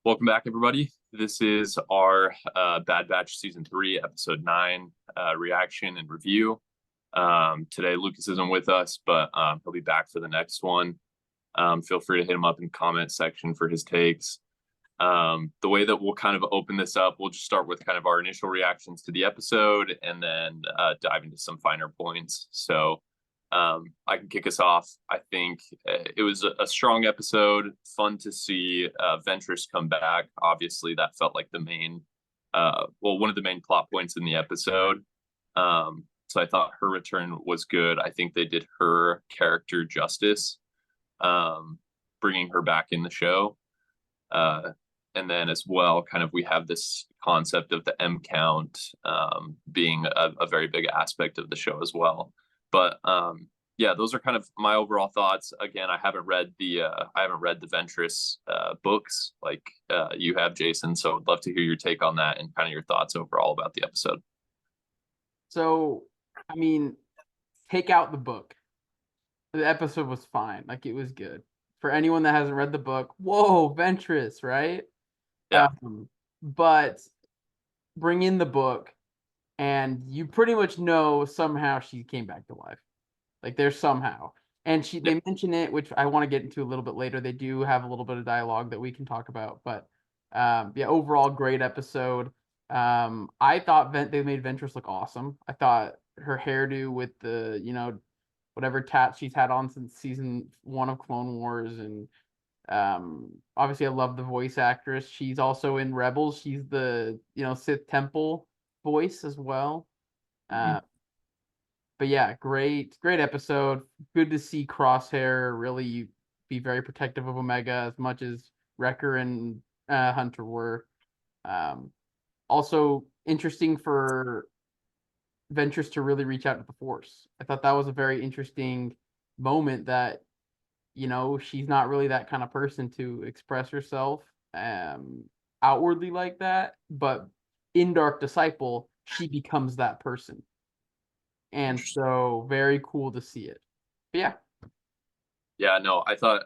Welcome back, everybody. This is our Bad Batch Season 3, Episode 9 reaction and review. Today, Lucas isn't with us, but he'll be back for the next one. Feel free to hit him up in the comment section for his takes. The way that we'll kind of open this up, we'll just start with kind of our initial reactions to the episode and then dive into some finer points. So I can kick us off. I think it was a strong episode. Fun to see Ventress come back. Obviously, that felt like the main, one of the main plot points in the episode. So I thought her return was good. I think they did her character justice, bringing her back in the show. And then as well, kind of we have this concept of the M count being a very big aspect of the show as well. But yeah, those are kind of my overall thoughts. Again, I haven't read the Ventress books like you have, Jason. So I'd love to hear your take on that and kind of your thoughts overall about the episode. So, I mean, take out the book. The episode was fine. Like, it was good. For anyone that hasn't read the book, whoa, Ventress, right? Yeah. But bring in the book, and you pretty much know somehow she came back to life. Like, there's somehow. And they mention it, which I want to get into a little bit later. They do have a little bit of dialogue that we can talk about. But yeah, overall, great episode. I thought they made Ventress look awesome. I thought her hairdo with the, whatever tat she's had on since season 1 of Clone Wars, and obviously I love the voice actress. She's also in Rebels. She's the Sith Temple voice as well. But yeah, great episode. Good to see Crosshair really be very protective of Omega as much as Wrecker and Hunter were. Also interesting for Ventress to really reach out to the Force. I thought that was a very interesting moment that, she's not really that kind of person to express herself outwardly like that, but in Dark Disciple, she becomes that person. And so very cool to see it. But yeah. Yeah, no, I thought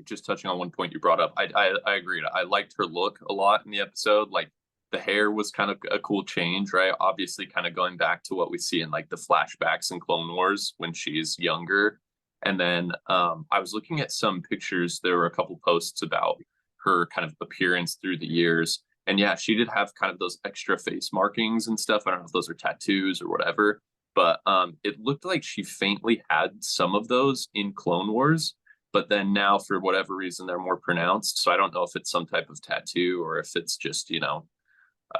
just touching on one point you brought up, I agreed. I liked her look a lot in the episode. Like the hair was kind of a cool change, right? Obviously kind of going back to what we see in like the flashbacks in Clone Wars when she's younger. And then I was looking at some pictures. There were a couple posts about her kind of appearance through the years. And yeah, she did have kind of those extra face markings and stuff. I don't know if those are tattoos or whatever, but it looked like she faintly had some of those in Clone Wars. But then now, for whatever reason, they're more pronounced. So I don't know if it's some type of tattoo or if it's just,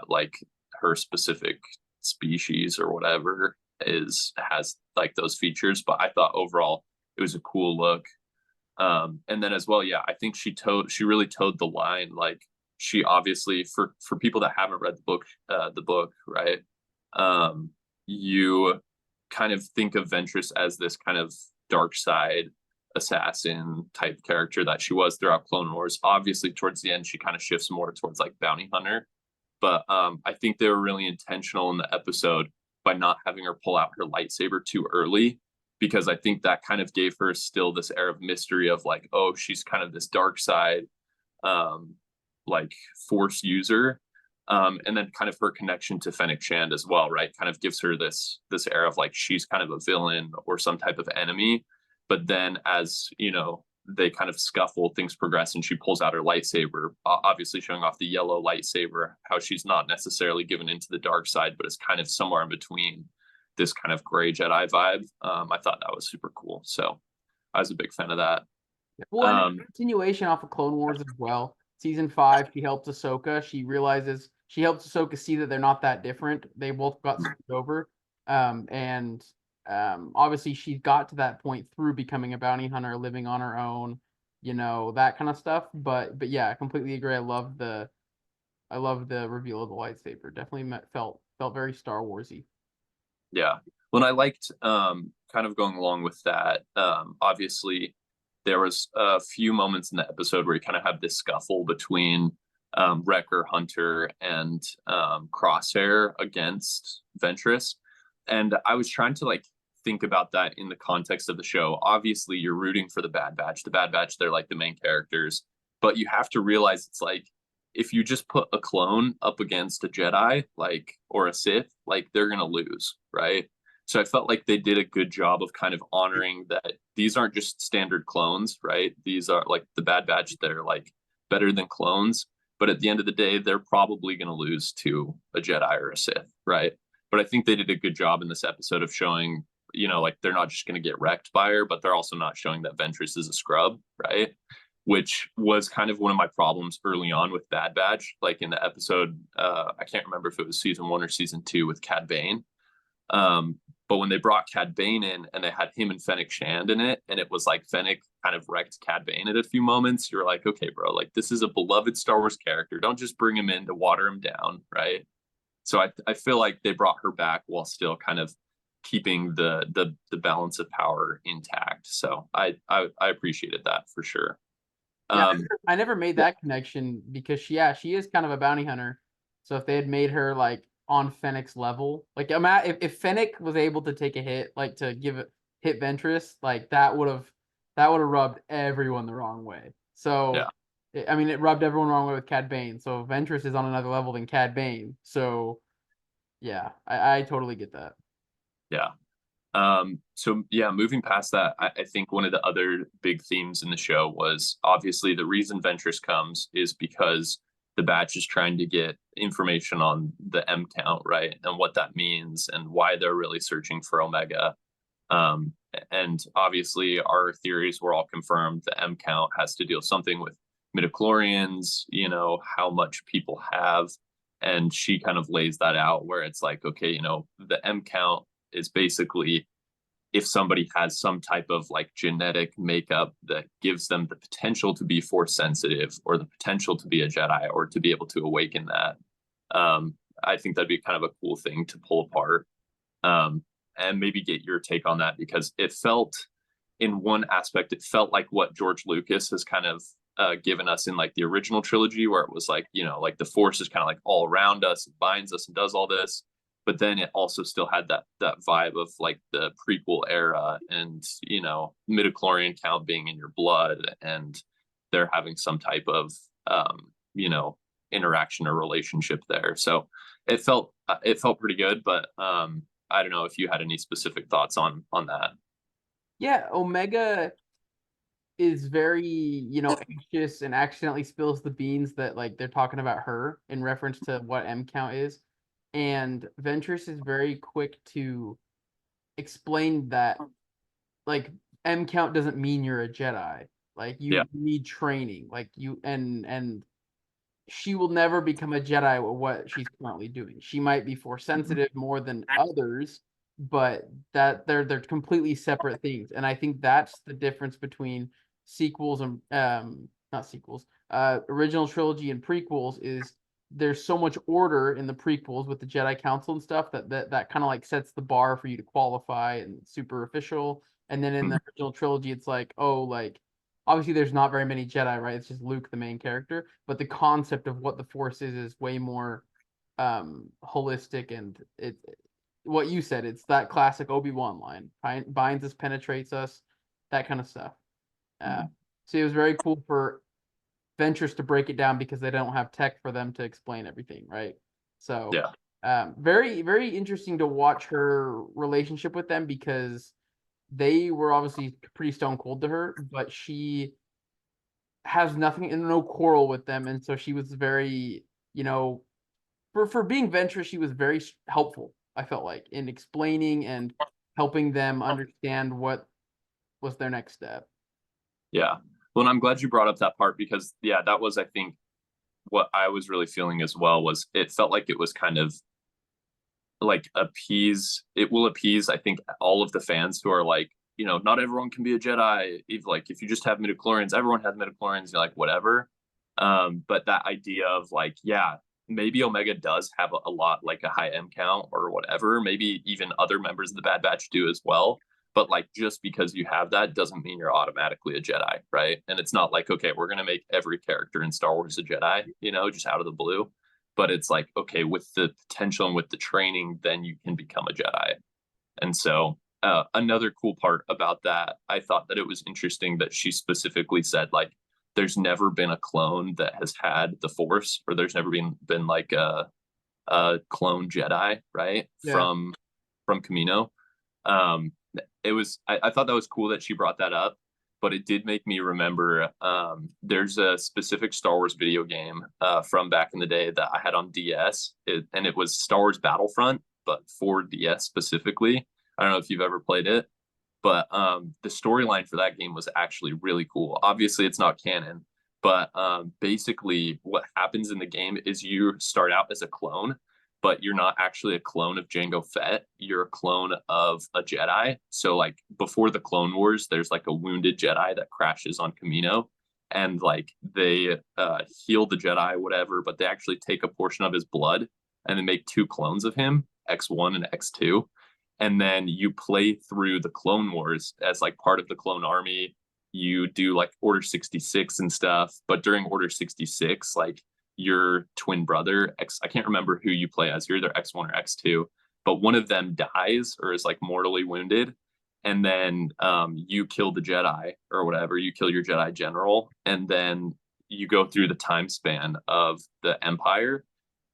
like her specific species or whatever has like those features. But I thought overall it was a cool look. And then as well, yeah, I think she really towed the line. Like she obviously, for people that haven't read the book, right? You kind of think of Ventress as this kind of dark side assassin type character that she was throughout Clone Wars. Obviously, towards the end, she kind of shifts more towards like bounty hunter. But I think they were really intentional in the episode by not having her pull out her lightsaber too early, because I think that kind of gave her still this air of mystery of like, oh, she's kind of this dark side, like Force user. And then kind of her connection to Fennec Shand as well, right? Kind of gives her this air of like she's kind of a villain or some type of enemy. But then as, they kind of scuffle, things progress, and she pulls out her lightsaber, obviously showing off the yellow lightsaber, how she's not necessarily given into the dark side, but is kind of somewhere in between this kind of gray Jedi vibe. I thought that was super cool. So I was a big fan of that. Well, and continuation off of Clone Wars as well. Season 5, she helps Ahsoka. She helps Ahsoka see that they're not that different. They both got screwed over. Obviously she got to that point through becoming a bounty hunter, living on her own, that kind of stuff. But yeah, I completely agree. I love the reveal of the lightsaber. Definitely felt very Star Warsy. Yeah. When I liked kind of going along with that, obviously there was a few moments in the episode where you kind of have this scuffle between Wrecker, Hunter, and Crosshair against Ventress. And I was trying to like think about that in the context of the show. Obviously, you're rooting for the Bad Batch. The Bad Batch, they're like the main characters, but you have to realize it's like if you just put a clone up against a Jedi, like, or a Sith, like, they're gonna lose, right? So I felt like they did a good job of kind of honoring that these aren't just standard clones, right? These are like the Bad Batch that are like better than clones, but at the end of the day, they're probably going to lose to a Jedi or a Sith, right? But I think they did a good job in this episode of showing, like they're not just going to get wrecked by her, but they're also not showing that Ventress is a scrub, right? Which was kind of one of my problems early on with Bad Batch, like in the episode, I can't remember if it was season 1 or season 2 with Cad Bane. But when they brought Cad Bane in and they had him and Fennec Shand in it, and it was like Fennec kind of wrecked Cad Bane at a few moments, you're like, okay, bro, like this is a beloved Star Wars character. Don't just bring him in to water him down, right? So I feel like they brought her back while still kind of keeping the balance of power intact. So I appreciated that for sure. Yeah, I never made that connection because she is kind of a bounty hunter. So if they had made her like on Fennec's level, like if Fennec was able to take a hit, like to hit Ventress, like that would have rubbed everyone the wrong way. So I mean, it rubbed everyone the wrong way with Cad Bane. So Ventress is on another level than Cad Bane. So yeah, I totally get that. Yeah. So yeah, moving past that, I think one of the other big themes in the show was obviously the reason Ventress comes is because the batch is trying to get information on the M count, right? And what that means and why they're really searching for Omega. Um, and obviously our theories were all confirmed. The M count has to deal something with midichlorians, how much people have. And she kind of lays that out where it's like, okay, the M count is basically if somebody has some type of like genetic makeup that gives them the potential to be force sensitive or the potential to be a Jedi or to be able to awaken that. I think that'd be kind of a cool thing to pull apart, and maybe get your take on that, because it felt in one aspect, it felt like what George Lucas has kind of given us in like the original trilogy, where it was like, like the force is kind of like all around us, it binds us and does all this. But then it also still had that vibe of like the prequel era and, midichlorian count being in your blood and they're having some type of, interaction or relationship there. So it felt pretty good, but I don't know if you had any specific thoughts on that. Yeah, Omega is very, anxious and accidentally spills the beans that like they're talking about her in reference to what M count is. And Ventress is very quick to explain that like M count doesn't mean you're a Jedi. Like you need training. Like and she will never become a Jedi with what she's currently doing. She might be force sensitive more than others, but that they're completely separate things. And I think that's the difference between sequels and not sequels, original trilogy and prequels is there's so much order in the prequels with the Jedi Council and stuff that kind of like sets the bar for you to qualify and super official. And then in the original trilogy, it's like, oh, like obviously there's not very many Jedi, right? It's just Luke, the main character, but the concept of what the Force is way more holistic, and it what you said, it's that classic Obi-Wan line, binds us, penetrates us, that kind of stuff. So it was very cool for Ventress to break it down because they don't have tech for them to explain everything, right? So very, very interesting to watch her relationship with them because they were obviously pretty stone cold to her, but she has nothing and no quarrel with them. And so she was very, for being Ventress, she was very helpful, I felt like, in explaining and helping them understand what was their next step. Yeah. Well, and I'm glad you brought up that part because, that was, I think, what I was really feeling as well was it felt like it was kind of like it will appease, I think, all of the fans who are like, not everyone can be a Jedi. If you just have midichlorians, everyone has midichlorians, you're like, whatever. But that idea of like, maybe Omega does have a lot, like a high M count or whatever. Maybe even other members of the Bad Batch do as well. But like, just because you have that doesn't mean you're automatically a Jedi, right? And it's not like, okay, we're going to make every character in Star Wars a Jedi, just out of the blue. But it's like, okay, with the potential and with the training, then you can become a Jedi. And so another cool part about that, I thought that it was interesting that she specifically said, like, there's never been a clone that has had the Force, or there's never been like a clone Jedi, right? Yeah. From Camino. Um, I thought that was cool that she brought that up, but it did make me remember there's a specific Star Wars video game from back in the day that I had on DS, and it was Star Wars Battlefront, but for DS specifically. I don't know if you've ever played it, but the storyline for that game was actually really cool. Obviously, it's not canon, but basically, what happens in the game is you start out as a clone, but you're not actually a clone of Jango Fett. You're a clone of a Jedi. So, like before the Clone Wars, there's like a wounded Jedi that crashes on Camino, and like they heal the Jedi, whatever, but they actually take a portion of his blood and then make two clones of him, X1 and X2, and then you play through the Clone Wars as like part of the clone army. You do like Order 66 and stuff, but during Order 66, like your twin brother, I can't remember who you play as, you're either X1 or X2, but one of them dies or is like mortally wounded. And then you kill the Jedi or whatever, you kill your Jedi general, and then you go through the time span of the Empire,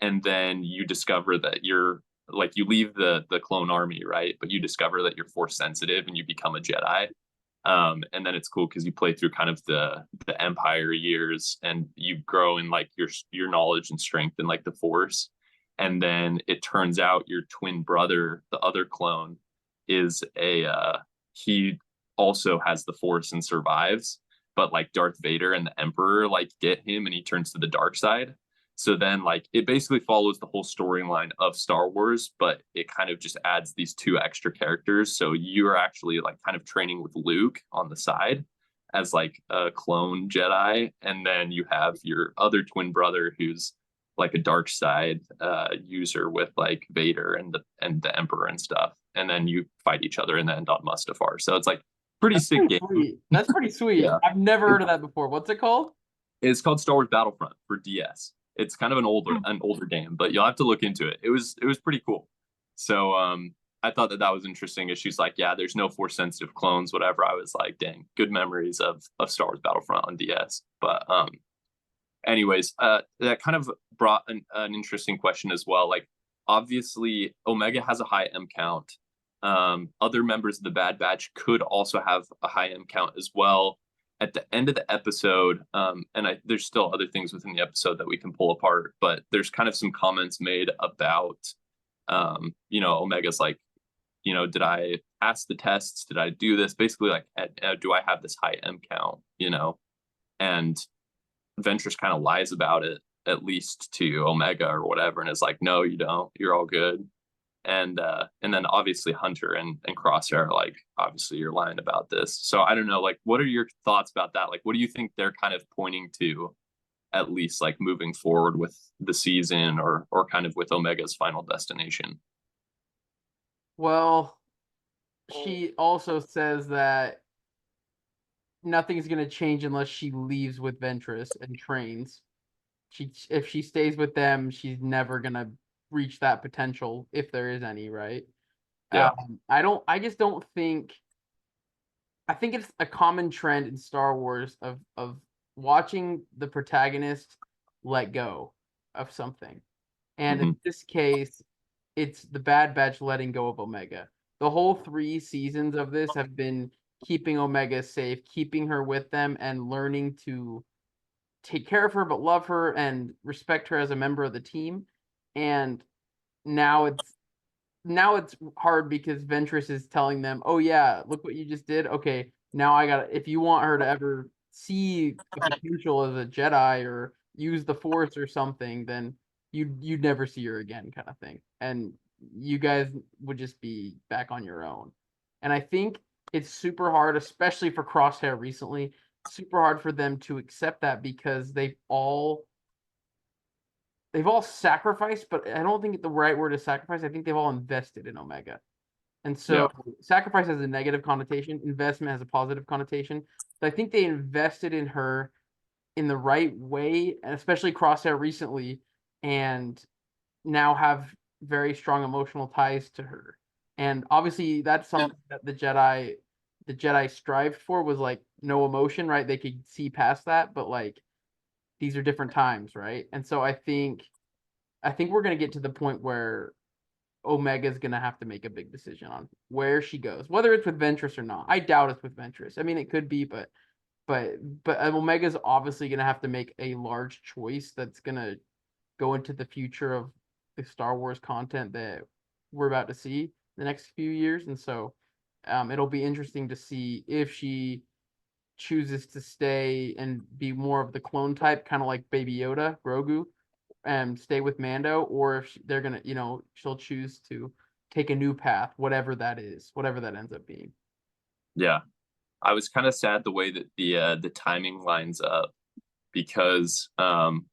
and then you discover that you're like you leave the clone army, right? But you discover that you're Force sensitive and you become a Jedi. And then it's cool because you play through kind of the Empire years, and you grow in like your knowledge and strength in like the Force. And then it turns out your twin brother, the other clone, is he also has the Force and survives, but like Darth Vader and the Emperor like get him and he turns to the dark side. So then, like, it basically follows the whole storyline of Star Wars, but it kind of just adds these two extra characters. So you're actually like kind of training with Luke on the side as like a clone Jedi, and then you have your other twin brother who's like a dark side user with like Vader and the Emperor and stuff, and then you fight each other in the end on Mustafar. So it's like pretty That's sick pretty game. sweet. That's pretty sweet. Yeah, I've never heard of that before. What's it called? it's called Star Wars Battlefront for DS. It's kind of an older game, but you'll have to look into it. It was pretty cool. So I thought that was interesting. As she's like, yeah, there's no Force sensitive clones, whatever. I was like, dang, good memories of Star Wars Battlefront on DS. But anyways, that kind of brought an interesting question as well. Like, obviously, Omega has a high M count. Other members of the Bad Batch could also have a high M count as well. At the end of the episode, there's still other things within the episode that we can pull apart, but there's kind of some comments made about, Omega's like, did I pass the tests? Did I do this? Basically, like, do I have this high M count? And Ventress kind of lies about it, at least to Omega or whatever, and is like, no, you don't. You're all good. And then obviously Hunter and Crosshair are like, obviously you're lying about this. So I don't know, like, what are your thoughts about that? Like, what do you think they're kind of pointing to, at least like moving forward with the season, or kind of with Omega's final destination? Well, she also says that nothing's gonna change unless she leaves with Ventress and trains. If she stays with them, she's never gonna reach that potential if there is any, right? Yeah. I just don't think. I think it's a common trend in Star Wars of watching the protagonist let go of something, and Hmm. in this case, it's the Bad Batch letting go of Omega. The whole 3 seasons of this have been keeping Omega safe, keeping her with them, and learning to take care of her, but love her and respect her as a member of the team. And now it's hard because Ventress is telling them, "Oh yeah, look what you just did. Okay, now I got. If you want her to ever see the potential as a Jedi or use the Force or something, then you'd never see her again, kind of thing. And you guys would just be back on your own. And I think it's super hard, especially for Crosshair recently, super hard for them to accept that because they've all sacrificed, but I don't think the right word is sacrifice. I think they've all invested in Omega. And Yeah. so sacrifice has a negative connotation, investment has a positive connotation. But I think they invested in her in the right way, and especially Crosshair recently, and now have very strong emotional ties to her. And obviously that's something that the the Jedi strived for was like no emotion, right? They could see past that, but like these are different times, right? And so I think we're gonna get to the point where Omega's gonna have to make a big decision on where she goes, whether it's with Ventress or not. I doubt it's with Ventress. I mean, it could be, but Omega's obviously gonna have to make a large choice that's gonna go into the future of the Star Wars content that we're about to see the next few years, and so it'll be interesting to see if she chooses to stay and be more of the clone type, kind of like Baby Yoda, Grogu, and stay with Mando, or if they're gonna, she'll choose to take a new path, whatever that is, whatever that ends up being. Yeah, I was kind of sad the way that the timing lines up because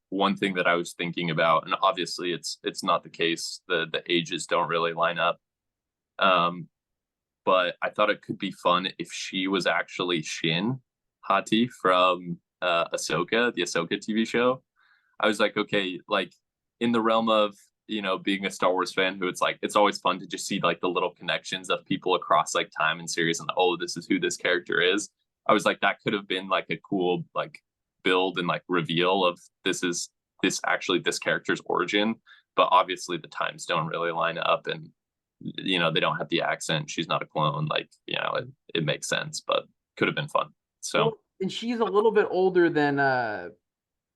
one thing that I was thinking about, and obviously it's not the case, the ages don't really line up. But I thought it could be fun if she was actually Shin Hati from Ahsoka, the Ahsoka TV show. I was like, okay, like in the realm of being a Star Wars fan, who it's always fun to just see like the little connections of people across like time and series, and oh, this is who this character is. I was like, that could have been like a cool like build and like reveal of this character's origin, but obviously the times don't really line up, and they don't have the accent. She's not a clone, like it makes sense, but could have been fun. So Well, and she's a little bit older than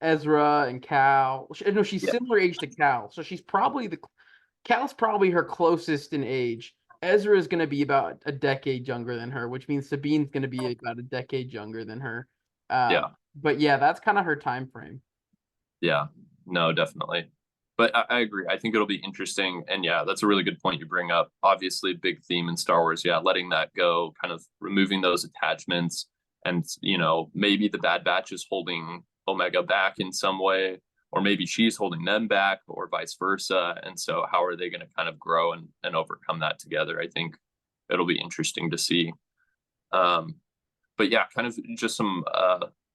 Ezra and Cal. No, she's yeah, similar age to Cal, so she's probably Cal's probably her closest in age. Ezra is going to be about a decade younger than her, which means Sabine's going to be about a decade younger than her. yeah, But yeah, that's kind of her time frame. yeah, no, definitely. But I agree. I think it'll be interesting. And yeah, that's a really good point you bring up. Obviously, big theme in Star Wars. Yeah, letting that go, kind of removing those attachments. And, maybe the Bad Batch is holding Omega back in some way, or maybe she's holding them back, or vice versa. And so, how are they going to kind of grow and overcome that together? I think it'll be interesting to see. Um, but yeah, kind of just some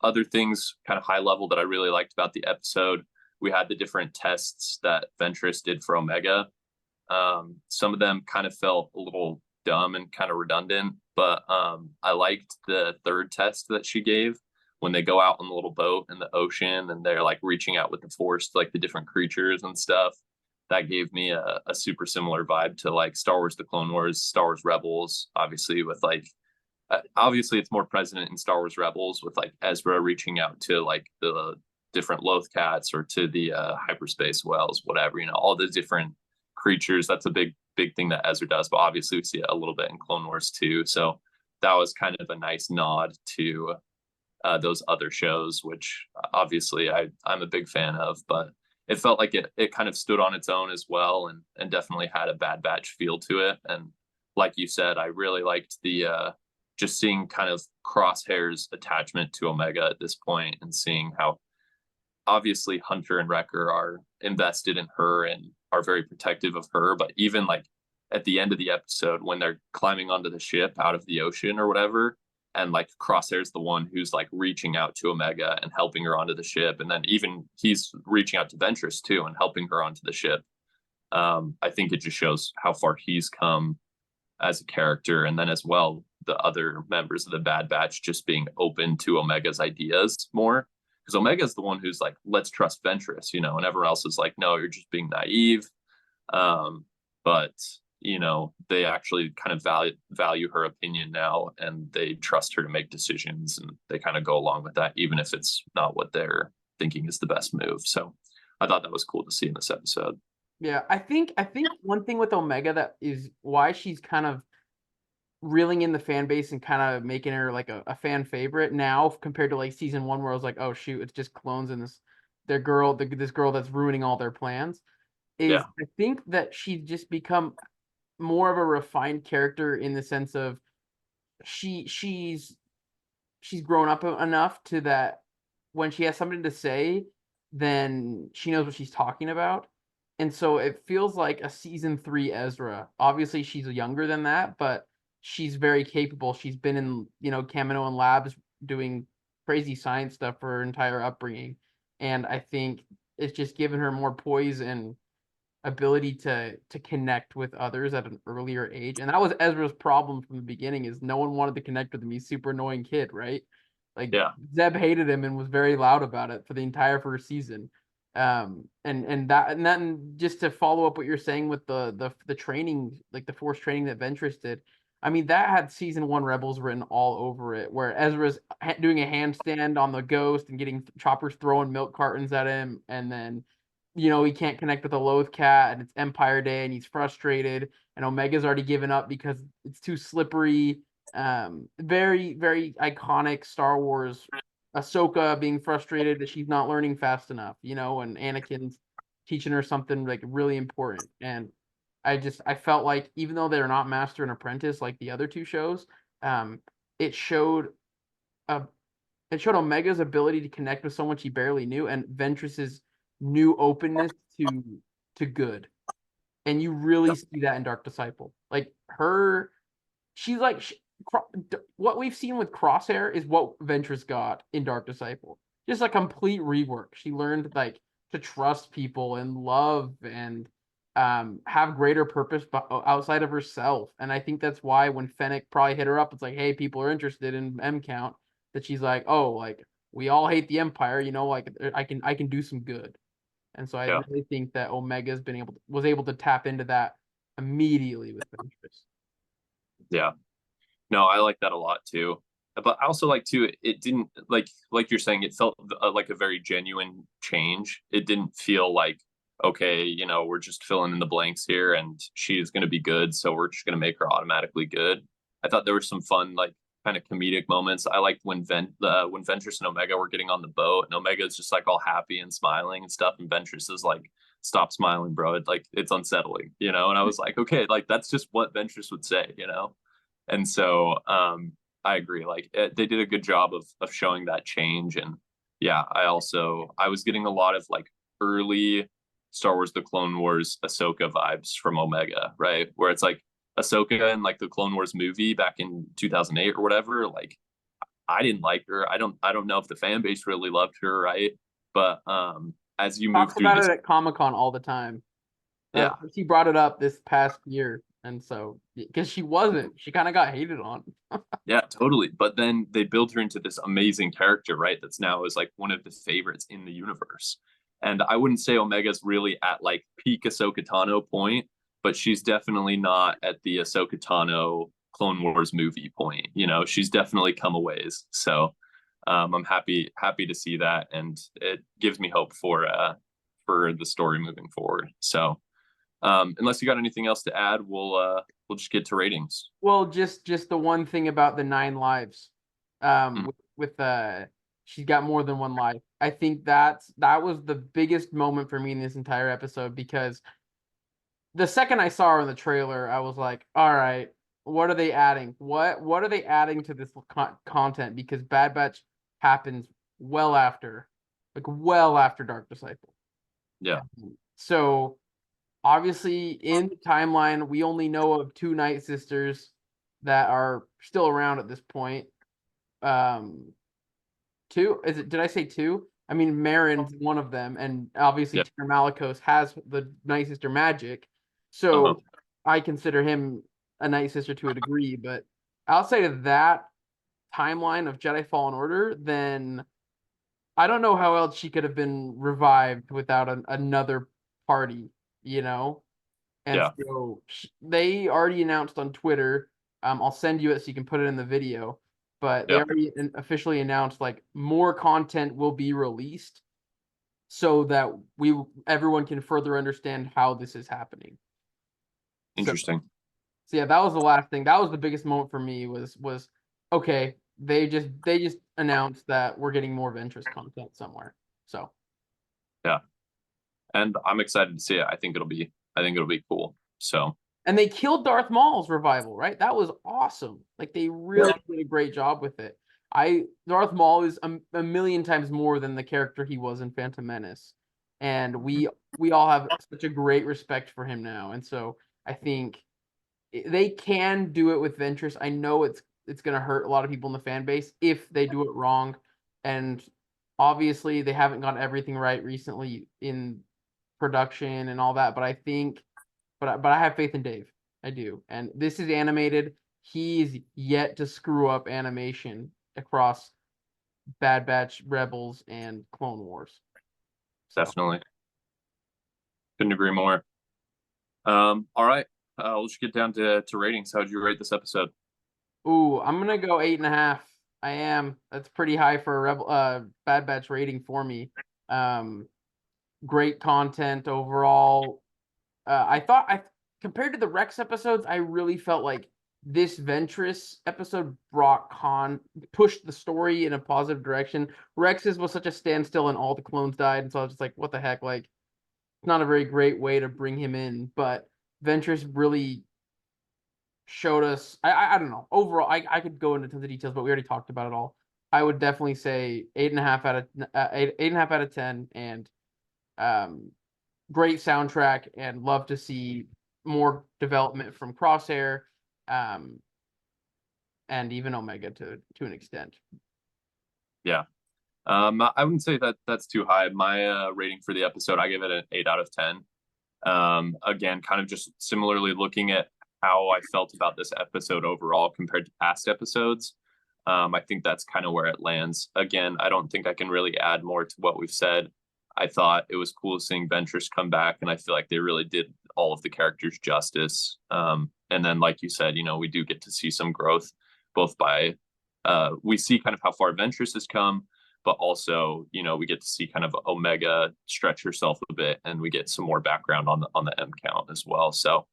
other things, kind of high level, that I really liked about the episode. We had the different tests that Ventress did for Omega. Some of them kind of felt a little dumb and kind of redundant, but I liked the third test that she gave when they go out on the little boat in the ocean and they're like reaching out with the force to like the different creatures and stuff. That gave me a super similar vibe to like Star Wars, the Clone Wars, Star Wars Rebels, obviously with like obviously it's more present in Star Wars Rebels with like Ezra reaching out to like the different Loth cats or to the hyperspace whales, whatever, all the different creatures. That's a big thing that Ezra does, but obviously we see it a little bit in Clone Wars too. So that was kind of a nice nod to those other shows, which obviously I'm a big fan of, but it felt like it kind of stood on its own as well, and definitely had a Bad Batch feel to it. And like you said, I really liked the just seeing kind of Crosshair's attachment to Omega at this point, and seeing how obviously Hunter and Wrecker are invested in her and are very protective of her. But even like at the end of the episode, when they're climbing onto the ship out of the ocean or whatever, and like Crosshair's the one who's like reaching out to Omega and helping her onto the ship, and then even he's reaching out to Ventress too and helping her onto the ship. I think it just shows how far he's come as a character, and then as well the other members of the Bad Batch just being open to Omega's ideas more, because Omega's the one who's like, let's trust Ventress, and everyone else is like, no, you're just being naive. But they actually kind of value her opinion now, and they trust her to make decisions, and they kind of go along with that, even if it's not what they're thinking is the best move. So I thought that was cool to see in this episode. Yeah, I think one thing with Omega that is why she's kind of reeling in the fan base and kind of making her like a fan favorite now compared to like season one, where I was like, oh shoot, it's just clones and this girl that's ruining all their plans. Is Yeah, I think that she's just become more of a refined character in the sense of she's grown up enough to that when she has something to say, then she knows what she's talking about. And so it feels like a season 3 Ezra. Obviously, she's younger than that, but she's very capable. She's been in, Kamino and labs doing crazy science stuff for her entire upbringing. And I think it's just given her more poise and ability to connect with others at an earlier age. And that was Ezra's problem from the beginning, is no one wanted to connect with him. He's super annoying kid, right? Like Yeah. Zeb hated him and was very loud about it for the entire first season. And just to follow up what you're saying with the training, like the forced training that Ventress did, I mean, that had season 1 Rebels written all over it, where Ezra's doing a handstand on the ghost and getting Chopper's throwing milk cartons at him, and then he can't connect with the Loth Cat, and it's Empire Day, and he's frustrated, and Omega's already given up because it's too slippery. Very, very iconic Star Wars. Ahsoka being frustrated that she's not learning fast enough, and Anakin's teaching her something like really important. And I felt like even though they're not Master and Apprentice like the other two shows, it showed uh, it showed Omega's ability to connect with someone she barely knew, and Ventress's new openness to good. And you really see that in Dark Disciple. Like she's like what we've seen with Crosshair is what Ventress got in Dark Disciple. Just a complete rework. She learned like to trust people and love and have greater purpose outside of herself. And I think that's why when Fennec probably hit her up, it's like, hey, people are interested in M count. That she's like, oh, like we all hate the Empire, like I can do some good. And so I Yeah. really think that Omega's was able to tap into that immediately with Ventress. Yeah. No, I like that a lot too. But I also like too, it didn't like you're saying, it felt like a very genuine change. It didn't feel like, okay, we're just filling in the blanks here and she's going to be good, so we're just going to make her automatically good. I thought there were some fun, like kind of comedic moments. I liked when Ventress and Omega were getting on the boat, and Omega is just like all happy and smiling and stuff, and Ventress is like, "Stop smiling, bro. It's unsettling," And I was like, okay, like that's just what Ventress would say. And so I agree. Like they did a good job of showing that change. And yeah, I was getting a lot of like early Star Wars The Clone Wars Ahsoka vibes from Omega, right? Where it's like Ahsoka in like the Clone Wars movie back in 2008 or whatever. Like I didn't like her. I don't know if the fan base really loved her, right? But as you move Talks through about this, it at Comic-Con all the time. yeah, She brought it up this past year, and so because she kind of got hated on. yeah, totally. But then they build her into this amazing character, right? That's now is like one of the favorites in the universe. And I wouldn't say Omega's really at like peak Ahsoka Tano point, but she's definitely not at the Ahsoka Tano Clone Wars movie point. She's definitely come a ways. So I'm happy to see that, and it gives me hope for the story moving forward. So unless you got anything else to add, we'll just get to ratings. Well, just the one thing about the 9 lives, Mm, with she's got more than one life. I think that was the biggest moment for me in this entire episode, because the second I saw her in the trailer, I was like, all right, what are they adding? What are they adding to this content? Because Bad Batch happens well after Dark Disciple. yeah, So obviously in the timeline, we only know of 2 Night Sisters that are still around at this point. Two, did I say 2? I mean, Marin's one of them, and obviously yeah, Tanner Malikos has the Night Sister magic. uh-huh, So I consider him a Night Sister to a degree, but outside of that timeline of Jedi Fallen Order, then I don't know how else she could have been revived without another party, you know? And yeah, so they already announced on Twitter. I'll send you it so you can put it in the video. But they yeah. already officially announced like more content will be released, so that everyone can further understand how this is happening. So, Interesting. so yeah, that was the last thing. That was the biggest moment for me. Was okay. They just announced that we're getting more Ventress content somewhere. So Yeah, and I'm excited to see it. I think it'll be cool. So and they killed Darth Maul's revival, right? That was awesome. Like they really did a great job with it. Darth Maul is a million times more than the character he was in Phantom Menace, and we all have such a great respect for him now. And so I think they can do it with Ventress. I know it's gonna hurt a lot of people in the fan base if they do it wrong, and obviously they haven't got everything right recently in production and all that, but I think, but I have faith in Dave. I do. And this is animated. He's yet to screw up animation across Bad Batch, Rebels, and Clone Wars. So. Definitely. Couldn't agree more. All right. Let's get down to ratings. How'd you rate this episode? Ooh, I'm gonna go 8.5. I am. That's pretty high for a Bad Batch rating for me. Great content overall. I thought compared to the Rex episodes, I really felt like this Ventress episode pushed the story in a positive direction. Rex's was such a standstill and all the clones died, and so I was just like, what the heck? Like, it's not a very great way to bring him in, but Ventress really showed us. I don't know. Overall, I could go into tons of details, but we already talked about it all. I would definitely say 8.5 out of 8.5 out of 10, and great soundtrack, and love to see more development from Crosshair, and even Omega to an extent. Yeah. I wouldn't say that that's too high. My rating for the episode, I give it an 8 out of 10. Again, kind of just similarly looking at how I felt about this episode overall compared to past episodes. I think that's kind of where it lands. Again, I don't think I can really add more to what we've said. I thought it was cool seeing Ventress come back, and I feel like they really did all of the characters justice. And then, like you said, we do get to see some growth, both by we see kind of how far Ventress has come, but also, we get to see kind of Omega stretch herself a bit, and we get some more background on the M count as well. So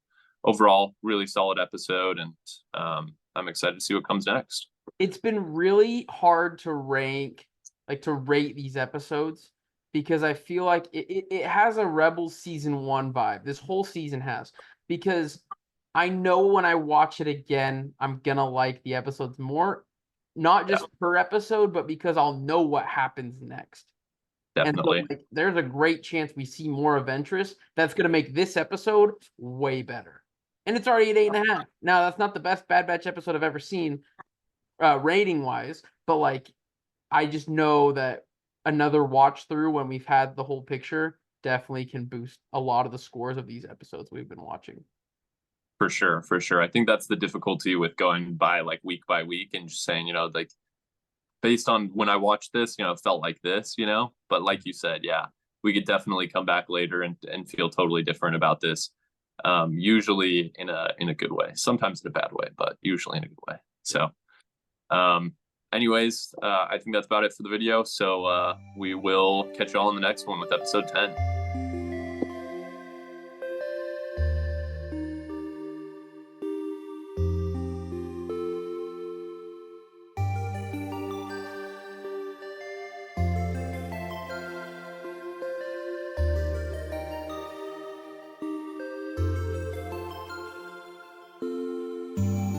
overall, really solid episode, and I'm excited to see what comes next. It's been really hard to rate these episodes, because I feel like it has a Rebels season 1 vibe. This whole season has, because I know when I watch it again, I'm gonna like the episodes more, not just per episode, but because I'll know what happens next. Definitely. And so, there's a great chance we see more of Ventress. That's gonna make this episode way better. And it's already at 8.5. Now, that's not the best Bad Batch episode I've ever seen, rating wise, but I just know that another watch through when we've had the whole picture definitely can boost a lot of the scores of these episodes we've been watching. For sure. I think that's the difficulty with going by week by week and just saying, based on when I watched this, it felt like this, but like you said, yeah, we could definitely come back later and feel totally different about this. Usually in a good way, sometimes in a bad way, but usually in a good way. So, anyways, I think that's about it for the video. So we will catch you all in the next one with episode 10.